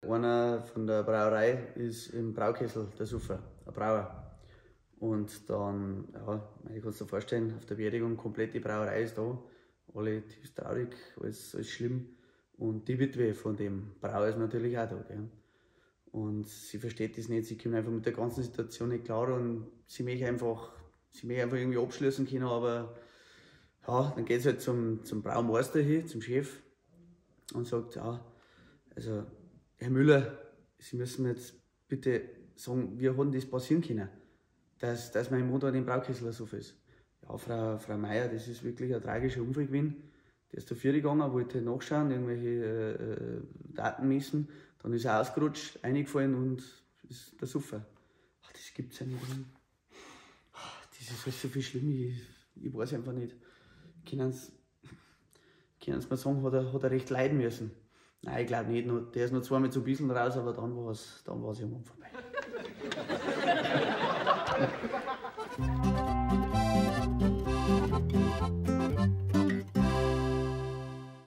Einer von der Brauerei ist im Braukessel der Suffer, ein Brauer. Und dann, ja, ich kann es dir vorstellen, auf der Beerdigung komplett die Brauerei ist da, alle tiefst traurig, alles schlimm. Und die Witwe von dem Brauer ist natürlich auch da. Gell? Und sie versteht das nicht, sie kommt einfach mit der ganzen Situation nicht klar und sie möchte einfach irgendwie abschließen können, aber ja, dann geht es halt zum Braumeister hin, zum Chef und sagt, ja, also Herr Müller, Sie müssen mir jetzt bitte sagen, wie hat denn das passieren können, dass meine Mutter den Braukessel so ist. Ja, Frau Meier, das ist wirklich ein tragischer Unfall gewesen. Der ist da vier gegangen, wollte nachschauen, irgendwelche Daten messen. Dann ist er ausgerutscht, eingefallen und ist der Suffer. Ach, das gibt's ja nicht. Das ist halt so viel schlimm, ich weiß einfach nicht. Können Sie mir sagen, hat er recht leiden müssen? Nein, ich glaube nicht. Der ist noch zweimal zu ein bisschen raus, aber dann war es irgendwann vorbei.